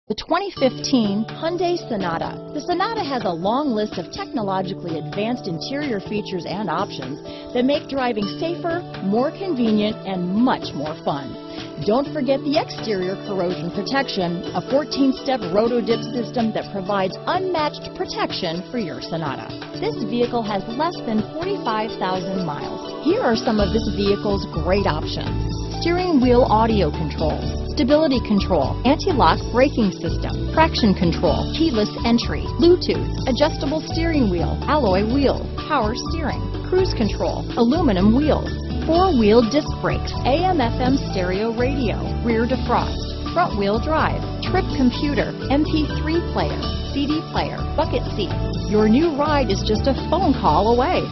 The 2015 Hyundai Sonata. The Sonata has a long list of technologically advanced interior features and options that make driving safer, more convenient, and much more fun. Don't forget the exterior corrosion protection, a 14-step roto-dip system that provides unmatched protection for your Sonata. This vehicle has less than 45,000 miles. Here are some of this vehicle's great options: steering wheel audio controls, stability control, anti-lock braking system, traction control, keyless entry, Bluetooth, adjustable steering wheel, alloy wheels, power steering, cruise control, aluminum wheels, four-wheel disc brakes, AM/FM stereo radio, rear defrost, front-wheel drive, trip computer, MP3 player, CD player, bucket seats. Your new ride is just a phone call away.